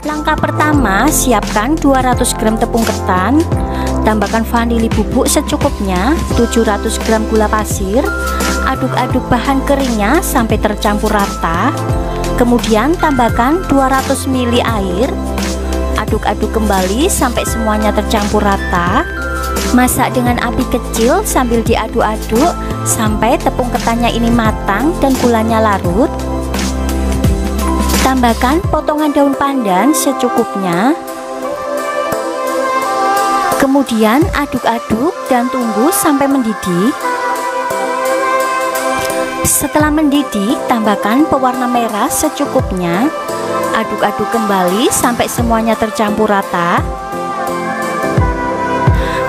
Langkah pertama, siapkan 200 gram tepung ketan, tambahkan vanili bubuk secukupnya, 700 gram gula pasir, aduk-aduk bahan keringnya sampai tercampur rata. Kemudian tambahkan 200 ml air, aduk-aduk kembali sampai semuanya tercampur rata. Masak dengan api kecil sambil diaduk-aduk sampai tepung ketannya ini matang dan gulanya larut. Tambahkan potongan daun pandan secukupnya. Kemudian aduk-aduk dan tunggu sampai mendidih. Setelah mendidih, tambahkan pewarna merah secukupnya. Aduk-aduk kembali sampai semuanya tercampur rata.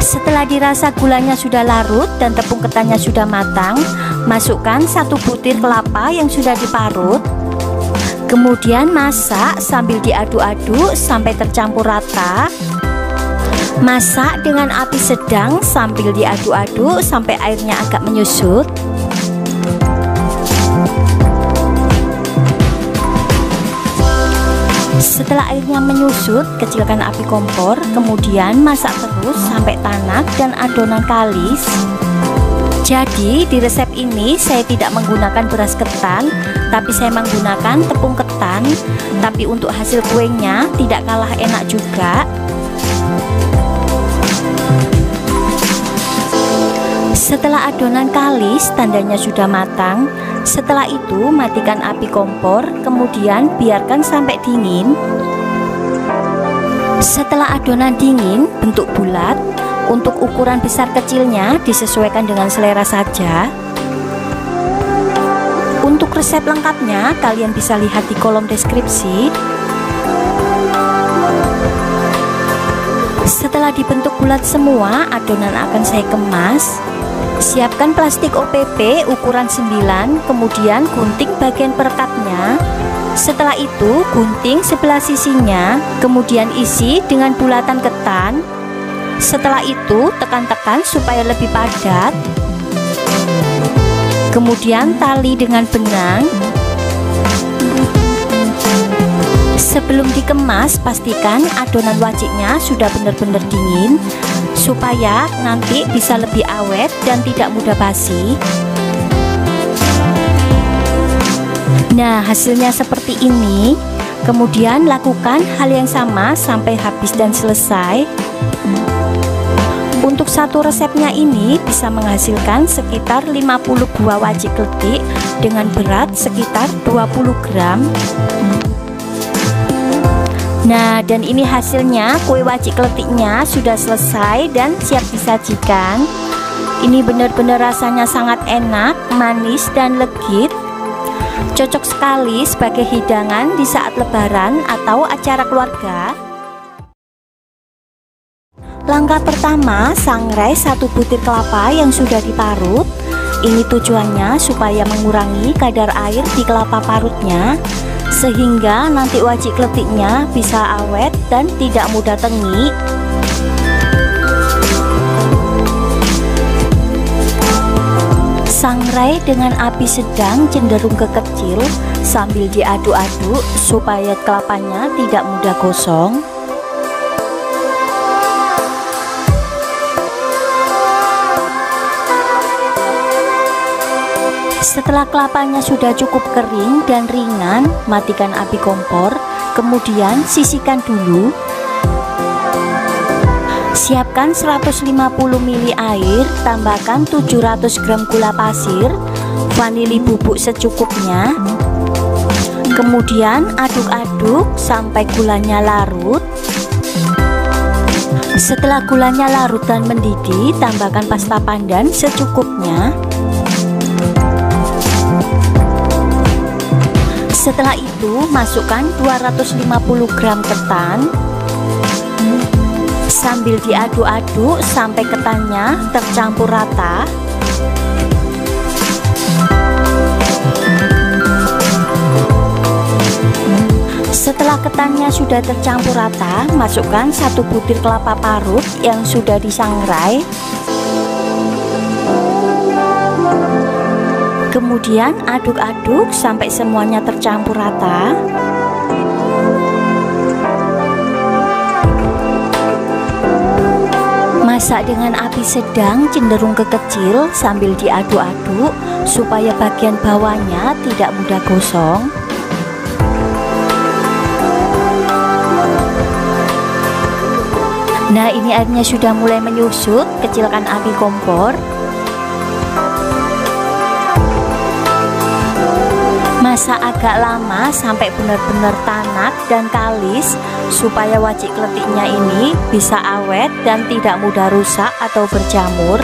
Setelah dirasa gulanya sudah larut dan tepung ketannya sudah matang, masukkan 1 butir kelapa yang sudah diparut. Kemudian masak sambil diaduk-aduk sampai tercampur rata. Masak dengan api sedang sambil diaduk-aduk sampai airnya agak menyusut. Setelah airnya menyusut, kecilkan api kompor, kemudian masak terus sampai tanak dan adonan kalis. Jadi di resep ini saya tidak menggunakan beras ketan, tapi saya menggunakan tepung ketan. Tapi untuk hasil kuenya tidak kalah enak juga. Setelah adonan kalis, tandanya sudah matang. Setelah itu matikan api kompor, kemudian biarkan sampai dingin. Setelah adonan dingin, bentuk bulat. Untuk ukuran besar kecilnya disesuaikan dengan selera saja. Untuk resep lengkapnya kalian bisa lihat di kolom deskripsi. Setelah dibentuk bulat semua, adonan akan saya kemas. Siapkan plastik OPP ukuran 9, kemudian gunting bagian perekatnya. Setelah itu gunting sebelah sisinya, kemudian isi dengan bulatan ketan. Setelah itu tekan-tekan supaya lebih padat. Kemudian tali dengan benang. Sebelum dikemas, pastikan adonan wajiknya sudah benar-benar dingin supaya nanti bisa lebih awet dan tidak mudah basi. Nah, hasilnya seperti ini. Kemudian lakukan hal yang sama sampai habis dan selesai. Untuk satu resepnya ini bisa menghasilkan sekitar 50 buah wajik kletik dengan berat sekitar 20 gram. Nah, dan ini hasilnya, kue wajik kletiknya sudah selesai dan siap disajikan. Ini benar-benar rasanya sangat enak, manis dan legit. Cocok sekali sebagai hidangan di saat lebaran atau acara keluarga. Langkah pertama, sangrai 1 butir kelapa yang sudah diparut. Ini tujuannya supaya mengurangi kadar air di kelapa parutnya, sehingga nanti wajik kletiknya bisa awet dan tidak mudah tengik. Sangrai dengan api sedang cenderung ke kecil sambil diaduk-aduk supaya kelapanya tidak mudah gosong. Setelah kelapanya sudah cukup kering dan ringan, matikan api kompor, kemudian sisihkan dulu. Siapkan 150 ml air, tambahkan 700 gram gula pasir, vanili bubuk secukupnya. Kemudian aduk-aduk sampai gulanya larut. Setelah gulanya larut dan mendidih, tambahkan pasta pandan secukupnya. Setelah itu masukkan 250 gram ketan. Sambil diaduk-aduk sampai ketannya tercampur rata. Setelah ketannya sudah tercampur rata, masukkan 1 butir kelapa parut yang sudah disangrai. Kemudian aduk-aduk sampai semuanya tercampur rata. Masak dengan api sedang cenderung kekecil sambil diaduk-aduk supaya bagian bawahnya tidak mudah gosong. Nah, ini airnya sudah mulai menyusut, kecilkan api kompor. Masak agak lama sampai benar-benar tanak dan kalis supaya wajik kletiknya ini bisa awet dan tidak mudah rusak atau berjamur.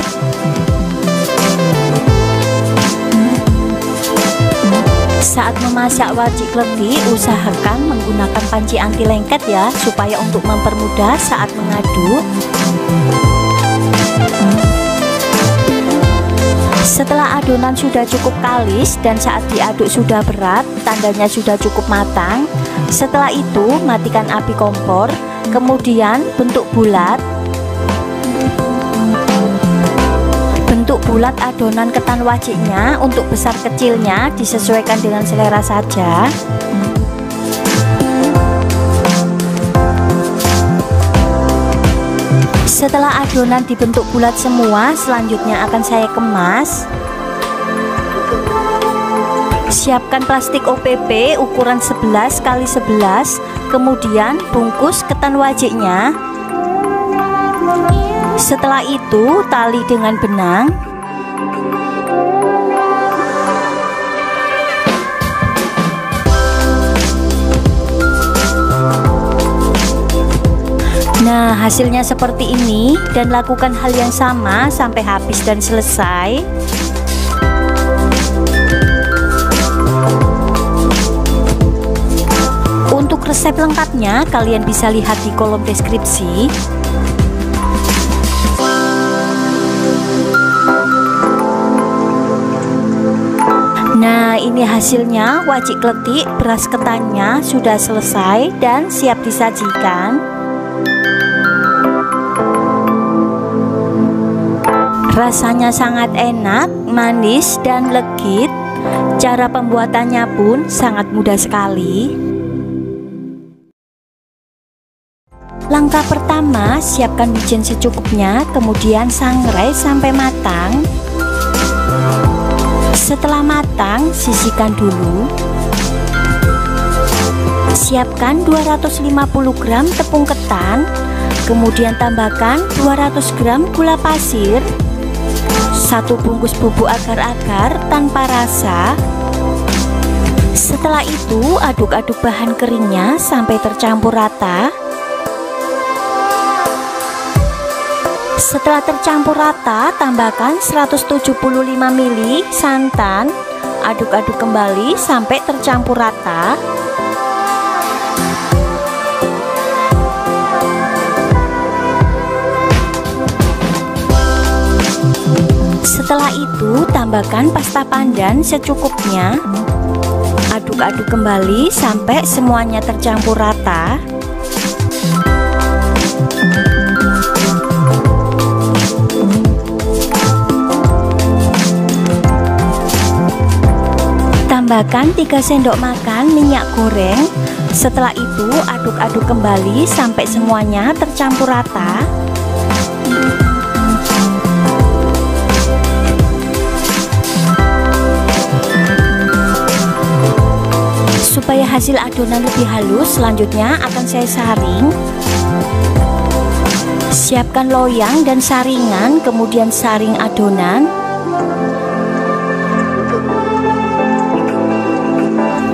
Saat memasak wajik kletik, usahakan menggunakan panci anti lengket ya, supaya untuk mempermudah saat mengaduk. Setelah adonan sudah cukup kalis dan saat diaduk sudah berat, tandanya sudah cukup matang. Setelah itu, matikan api kompor, kemudian bentuk bulat. Bentuk bulat adonan ketan wajiknya, untuk besar kecilnya disesuaikan dengan selera saja. Setelah adonan dibentuk bulat semua, selanjutnya akan saya kemas. Siapkan plastik OPP ukuran 11 x 11, kemudian bungkus ketan wajiknya. Setelah itu, tali dengan benang. Nah, hasilnya seperti ini, dan lakukan hal yang sama sampai habis dan selesai. Untuk resep lengkapnya, kalian bisa lihat di kolom deskripsi. Nah, ini hasilnya, wajik kletik beras ketannya sudah selesai dan siap disajikan. Rasanya sangat enak, manis, dan legit. Cara pembuatannya pun sangat mudah sekali. Langkah pertama, siapkan wijen secukupnya, kemudian sangrai sampai matang. Setelah matang, sisihkan dulu. Siapkan 250 gram tepung ketan, kemudian tambahkan 200 gram gula pasir, 1 bungkus bubuk agar-agar tanpa rasa. Setelah itu, aduk-aduk bahan keringnya sampai tercampur rata. Setelah tercampur rata, tambahkan 175 ml santan. Aduk-aduk kembali sampai tercampur rata. Setelah itu, tambahkan pasta pandan secukupnya. Aduk-aduk kembali sampai semuanya tercampur rata. Tambahkan 3 sendok makan minyak goreng. Setelah itu, aduk-aduk kembali sampai semuanya tercampur rata. Supaya hasil adonan lebih halus, selanjutnya akan saya saring. Siapkan loyang dan saringan, kemudian saring adonan.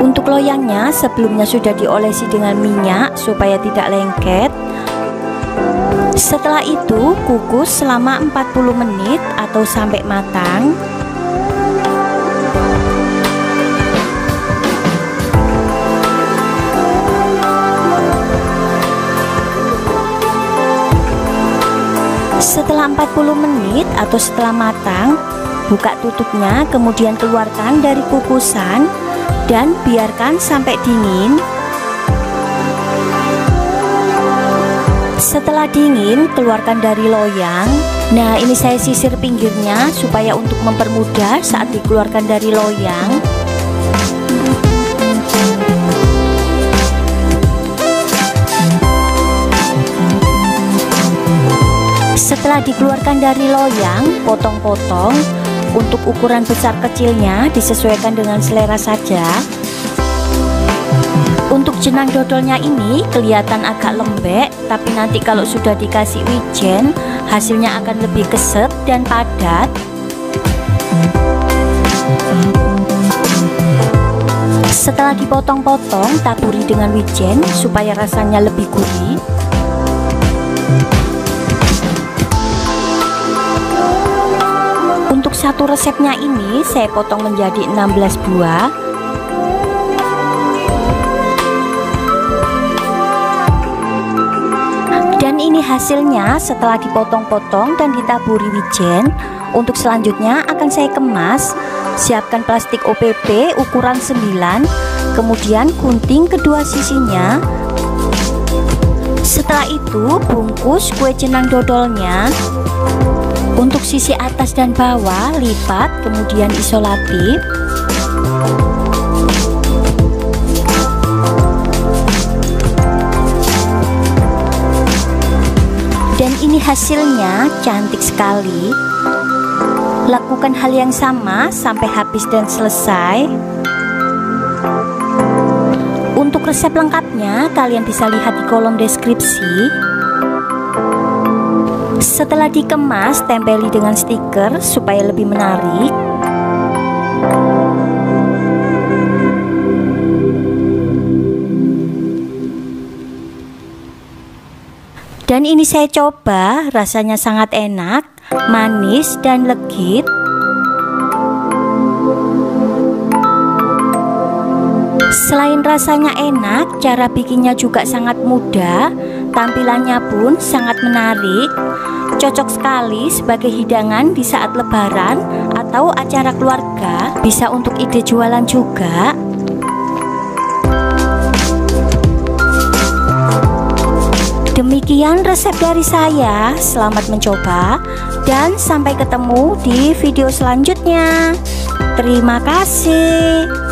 Untuk loyangnya, sebelumnya sudah diolesi dengan minyak supaya tidak lengket. Setelah itu, kukus selama 40 menit atau sampai matang. Setelah 40 menit atau setelah matang, buka tutupnya, kemudian keluarkan dari kukusan dan biarkan sampai dingin. Setelah dingin, keluarkan dari loyang. Nah, ini saya sisir pinggirnya supaya untuk mempermudah saat dikeluarkan dari loyang. Setelah Setelah dikeluarkan dari loyang, potong-potong. Untuk ukuran besar kecilnya disesuaikan dengan selera saja. Untuk jenang dodolnya ini kelihatan agak lembek, tapi nanti kalau sudah dikasih wijen, hasilnya akan lebih keset dan padat. Setelah dipotong-potong, taburi dengan wijen supaya rasanya lebih gurih. Untuk satu resepnya ini saya potong menjadi 16 buah. Dan ini hasilnya setelah dipotong-potong dan ditaburi wijen. Untuk selanjutnya akan saya kemas. Siapkan plastik OPP ukuran 9, kemudian gunting kedua sisinya. Setelah itu bungkus kue jenang dodolnya. Untuk sisi atas dan bawah lipat, kemudian isolatif. Dan ini hasilnya cantik sekali. Lakukan hal yang sama sampai habis dan selesai. Untuk resep lengkapnya kalian bisa lihat di kolom deskripsi. Setelah dikemas, tempeli dengan stiker supaya lebih menarik. Dan ini saya coba, rasanya sangat enak, manis dan legit. Selain rasanya enak, cara bikinnya juga sangat mudah. Tampilannya pun sangat menarik. Cocok sekali sebagai hidangan di saat lebaran atau acara keluarga. Bisa untuk ide jualan juga. Demikian resep dari saya. Selamat mencoba dan sampai ketemu di video selanjutnya. Terima kasih.